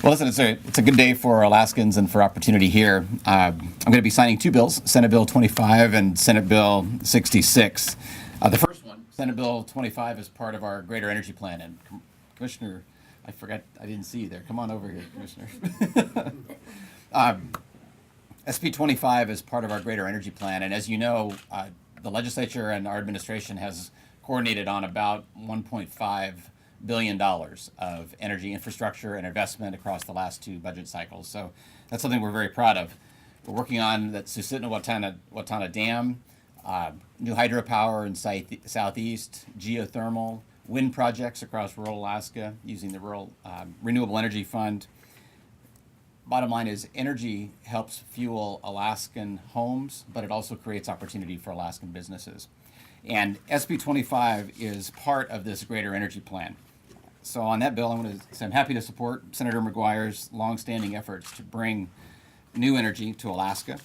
Well, listen, it's a good day for Alaskans and for opportunity here. I'm going to be signing two bills, Senate Bill 25 and Senate Bill 66. The first one, Senate Bill 25, is part of our Greater Energy Plan. And Commissioner, I forgot, I didn't see you there. Come on over here, Commissioner. SB25 is part of our Greater Energy Plan. And as you know, the legislature and our administration has coordinated on about $1.5 billion of energy infrastructure and investment across the last two budget cycles. So that's something we're very proud of. We're working on that Susitna-Watana Dam, new hydropower in southeast, geothermal, wind projects across rural Alaska using the Rural Renewable Energy Fund. Bottom line is energy helps fuel Alaskan homes, but it also creates opportunity for Alaskan businesses. And SB 25 is part of this Greater Energy Plan. So on that bill, I'm happy to support Senator McGuire's longstanding efforts to bring new energy to Alaska.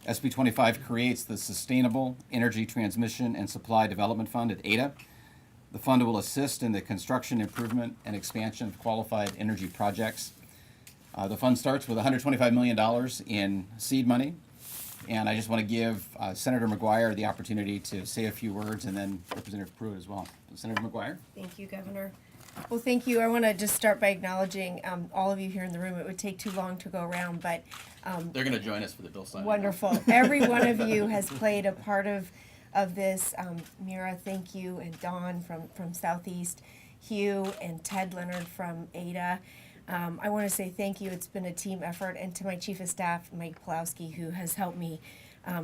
SB 25 creates the Sustainable Energy Transmission and Supply Development Fund at ADA. The fund will assist in the construction, improvement, and expansion of qualified energy projects. The fund starts with $125 million in seed money. And I just want to give Senator McGuire the opportunity to say a few words, and then Representative Pruitt as well. Senator McGuire. Thank you, Governor. Well, thank you. I want to just start by acknowledging all of you here in the room. It would take too long to go around, but they're going to join us for the bill signing. Wonderful. Every one of you has played a part of this. Mira, thank you, and Dawn from Southeast, Hugh and Ted Leonard from Ada. I want to say thank you. It's been a team effort, and to my Chief of Staff, Mike Pulowski, who has helped me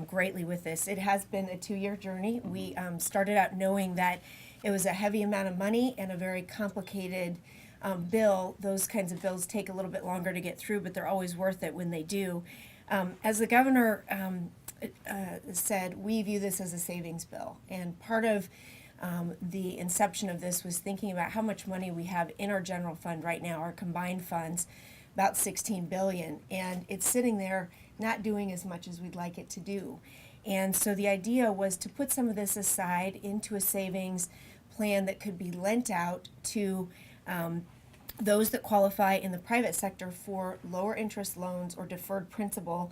greatly with this. It has been a 2-year journey. We started out knowing that it was a heavy amount of money and a very complicated bill. Those kinds of bills take a little bit longer to get through, but they're always worth it when they do. As the governor said, we view this as a savings bill, and part of the inception of this was thinking about how much money we have in our general fund right now, our combined funds, about $16 billion, and it's sitting there not doing as much as we'd like it to do. And so the idea was to put some of this aside into a savings plan that could be lent out to those that qualify in the private sector for lower interest loans or deferred principal,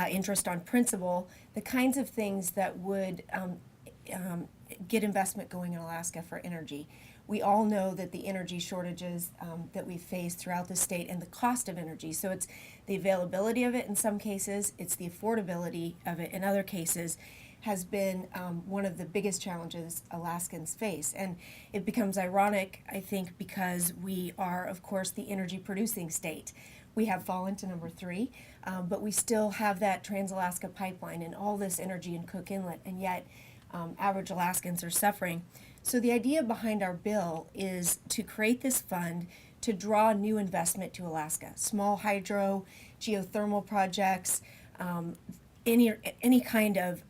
interest on principal, the kinds of things that would get investment going in Alaska for energy. We all know that the energy shortages that we face throughout the state and the cost of energy. So it's the availability of it in some cases, it's the affordability of it in other cases, has been one of the biggest challenges Alaskans face. And it becomes ironic, I think, because we are, of course, the energy producing state. We have fallen to number 3, but we still have that Trans-Alaska pipeline and all this energy in Cook Inlet, and yet average Alaskans are suffering. So the idea behind our bill is to create this fund to draw new investment to Alaska, small hydro, geothermal projects, any kind of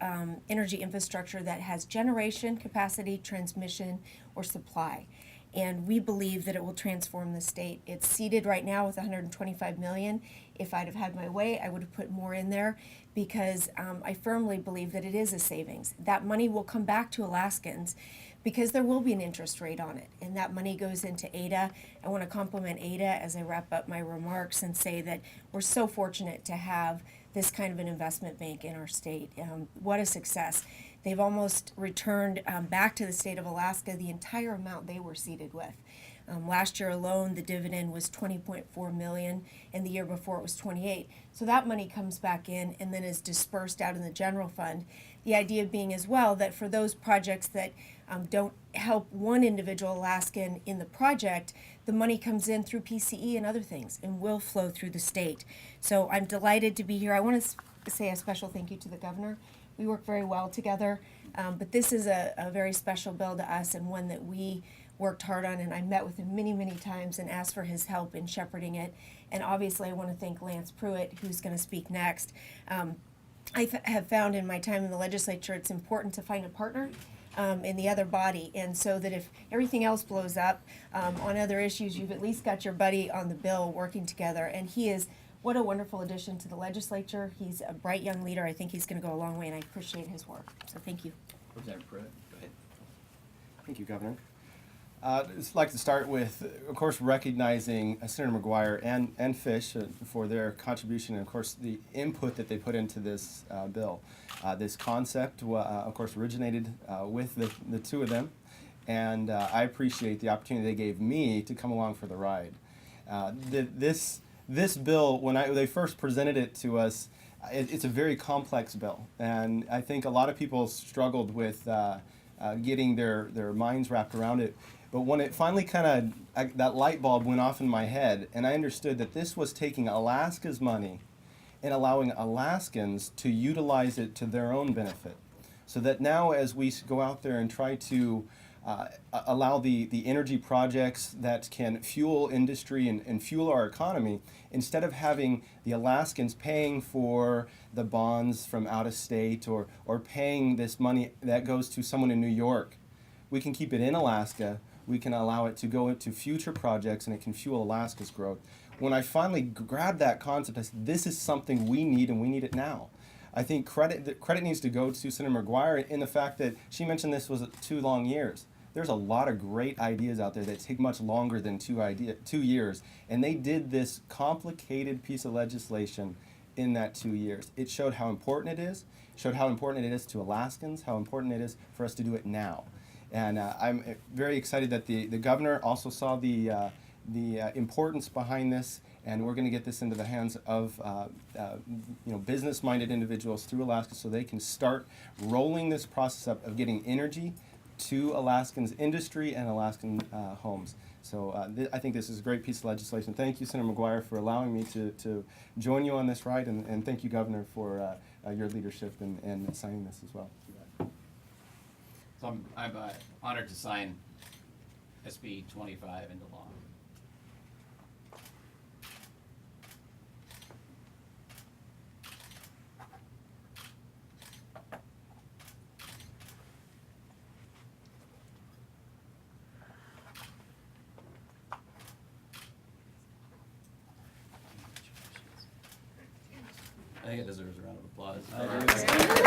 energy infrastructure that has generation capacity, transmission, or supply. And we believe that it will transform the state. It's seated right now with $125 million. If I'd have had my way, I would have put more in there because I firmly believe that it is a savings. That money will come back to Alaskans because there will be an interest rate on it, and that money goes into ADA. I want to compliment ADA as I wrap up my remarks and say that we're so fortunate to have this kind of an investment bank in our state. What a success. They've almost returned back to the state of Alaska the entire amount they were seated with. Last year alone, the dividend was $20.4 million, and the year before it was $28. So that money comes back in and then is dispersed out in the general fund. The idea being as well that for those projects that don't help one individual Alaskan in the project, the money comes in through PCE and other things and will flow through the state. So I'm delighted to be here. I want to say a special thank you to the governor. We work very well together, but this is a very special bill to us and one that we worked hard on, and I met with him many, many times and asked for his help in shepherding it. And obviously I want to thank Lance Pruitt, who's going to speak next. I have found in my time in the legislature it's important to find a partner in the other body, and so that if everything else blows up on other issues, you've at least got your buddy on the bill working together. And he is, what a wonderful addition to the legislature. He's a bright young leader. I think he's going to go a long way, and I appreciate his work. So thank you. Representative Pruitt, go ahead. Thank you, Governor. I'd just like to start with, of course, recognizing Senator McGuire and Fish for their contribution and, of course, the input that they put into this bill. This concept, of course, originated with the two of them, and I appreciate the opportunity they gave me to come along for the ride. This bill, when they first presented it to us, it's a very complex bill, and I think a lot of people struggled with getting their minds wrapped around it. But when it finally that light bulb went off in my head, and I understood that this was taking Alaska's money and allowing Alaskans to utilize it to their own benefit. So that now as we go out there and try to allow the energy projects that can fuel industry and fuel our economy, instead of having the Alaskans paying for the bonds from out of state or paying this money that goes to someone in New York, we can keep it in Alaska. We can allow it to go into future projects, and it can fuel Alaska's growth. When I finally grabbed that concept, I said, this is something we need, and we need it now. I think credit needs to go to Senator McGuire in the fact that she mentioned this was 2 long years. There's a lot of great ideas out there that take much longer than 2 years, and they did this complicated piece of legislation in that 2 years. It showed how important it is, showed how important it is to Alaskans, how important it is for us to do it now. And I'm very excited that the governor also saw the importance behind this, and we're going to get this into the hands of business-minded individuals through Alaska so they can start rolling this process up of getting energy to Alaskans' industry and Alaskan homes. So I think this is a great piece of legislation. Thank you, Senator McGuire, for allowing me to join you on this ride, and thank you, Governor, for your leadership and signing this as well. So I'm honored to sign SB25 into law. I think it deserves a round of applause.